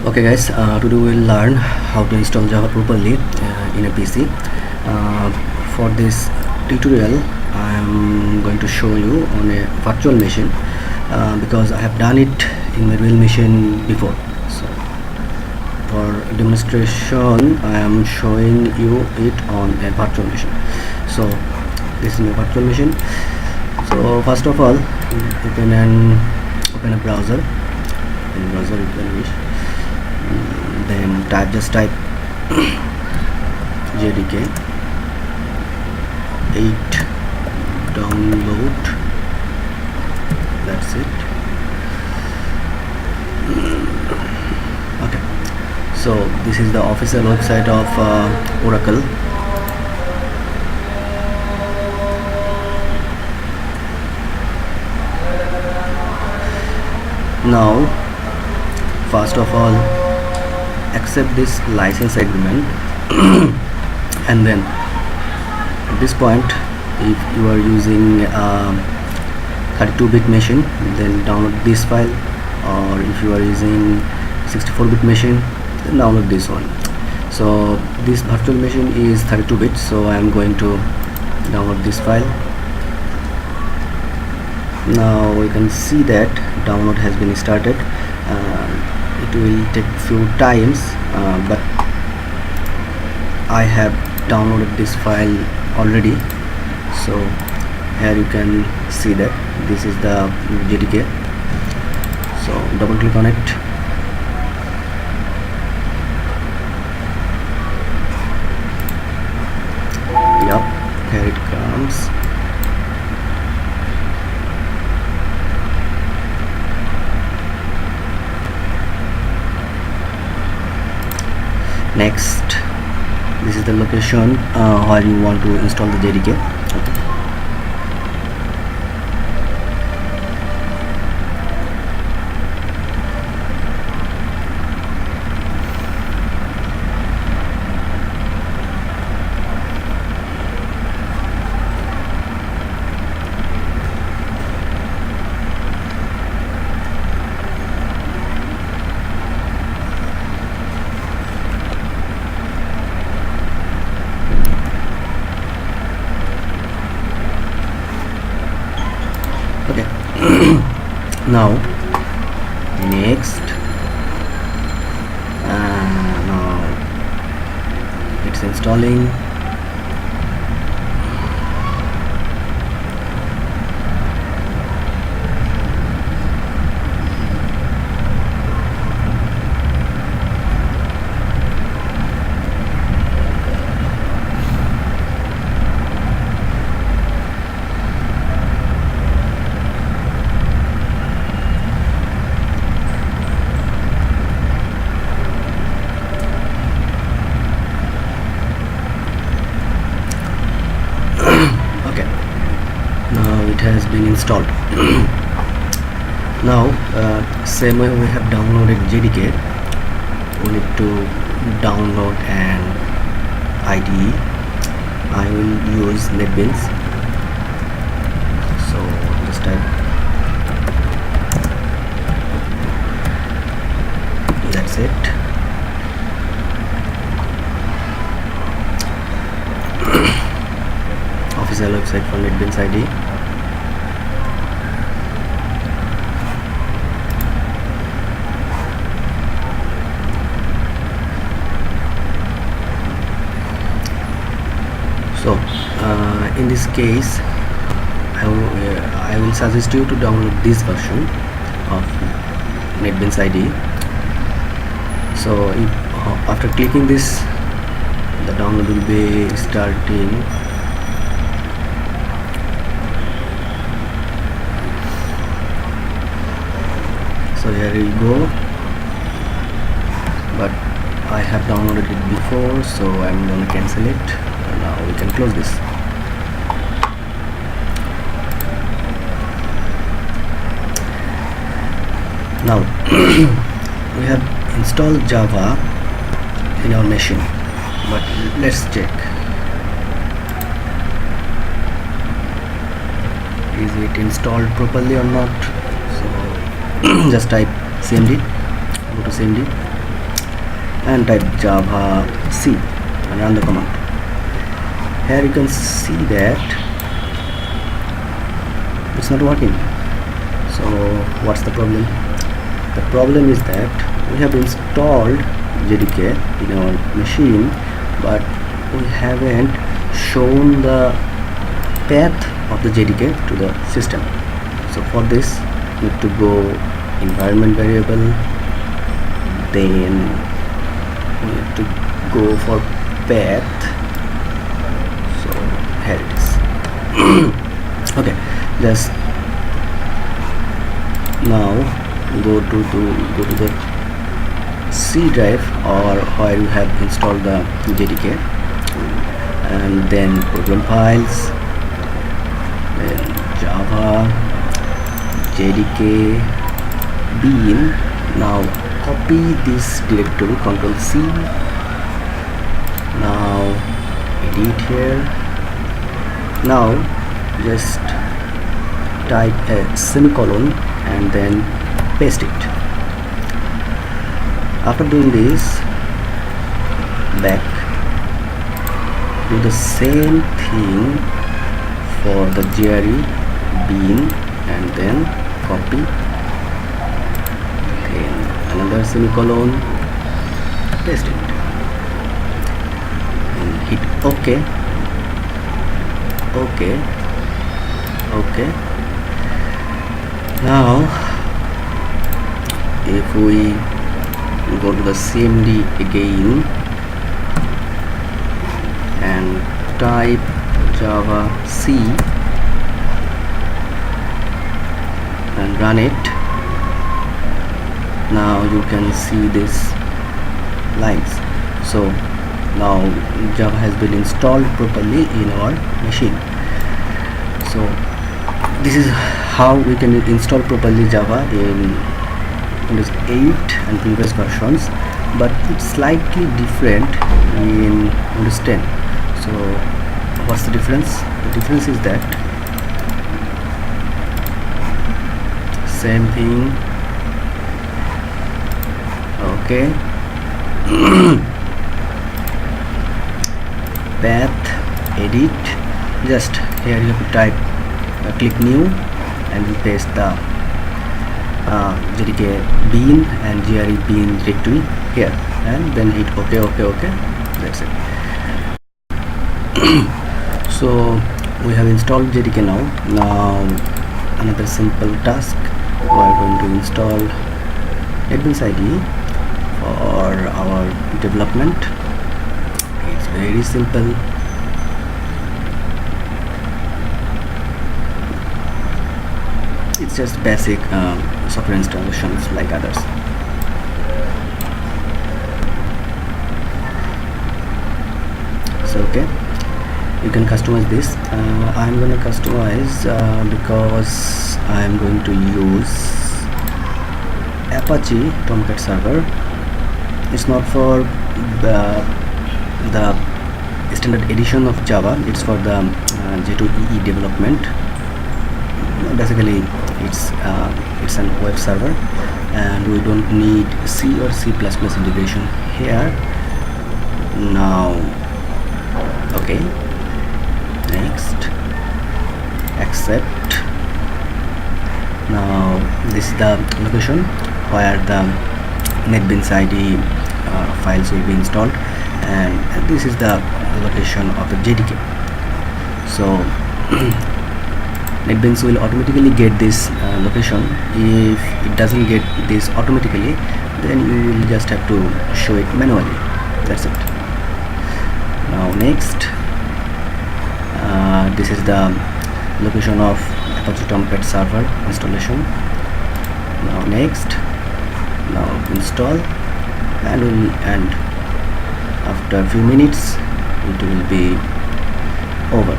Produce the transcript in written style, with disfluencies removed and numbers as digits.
Okay guys, today we'll learn how to install Java properly in a PC. For this tutorial I am going to show you on a virtual machine because I have done it in my real machine before. So for demonstration I am showing you it on a virtual machine. So this is my virtual machine. So first of all, open a browser. In browser you can wish. Then just type JDK 8 download. That's it. Okay, so this is the official website of Oracle. Now first of all, accept this license agreement and then at this point, if you are using 32-bit machine, then download this file, or if you are using 64-bit machine, then download this one. So this virtual machine is 32-bit, so I am going to download this file. Now you can see that download has been started. It will take few times, but I have downloaded this file already. So here you can see that this is the JDK. So double click on it. Yep, here it comes. Next, this is the location where you want to install the JDK. Okay. Okay. Now next, now it's installing. It has been installed. Now same way we have downloaded JDK, we need to download an IDE. I will use NetBeans. So just type, that's it. Official website for NetBeans IDE. So in this case I will suggest you to download this version of NetBeans IDE. So if, after clicking this, the download will be starting. So here we go, but I have downloaded it before, so I'm gonna cancel it. Now we can close this. Now we have installed Java in our machine, but let's check, is it installed properly or not. So just type cmd, go to cmd, and type Java C and run the command. Here you can see that it's not working. So what's the problem? The problem is that we have installed JDK in our machine, but we haven't shown the path of the JDK to the system. So for this, we need to go environment variable, then we need to go for path. So here it is. Okay, just now go to the C drive or where you have installed the JDK, and then program files, then Java JDK bin. Now copy this directory, Ctrl C. Now edit here. Now just type a semicolon and then paste it. After doing this, back, do the same thing for the JRE bin and then copy, then another semicolon, paste it, and hit OK. OK. Now if we go to the CMD again and type Java C and run it, now you can see this lines. So now Java has been installed properly in our machine. So this is how we can install properly Java in Windows 8 and previous versions, but it's slightly different in Windows 10. So what's the difference? The difference is that same thing. Okay. Path, edit, just here you have to type click new and you paste the JDK bin and JRE bin directory here, and then hit OK. That's it. So we have installed JDK now. Now another simple task, we are going to install NetBeans IDE for our development. It's very simple. It's just basic software installations like others. So okay, you can customize this. I'm going to customize because I'm going to use Apache Tomcat server. It's not for the standard edition of Java, it's for the J2EE development. Basically it's an web server, and we don't need C or C++ integration here. Now okay, next, accept. Now this is the location where the NetBeans IDE files will be installed, and this is the location of the JDK. So NetBeans will automatically get this location. If it doesn't get this automatically, then you will just have to show it manually. That's it. Now next, this is the location of Apache Tomcat server installation. Now next, now install, and after a few minutes it will be over.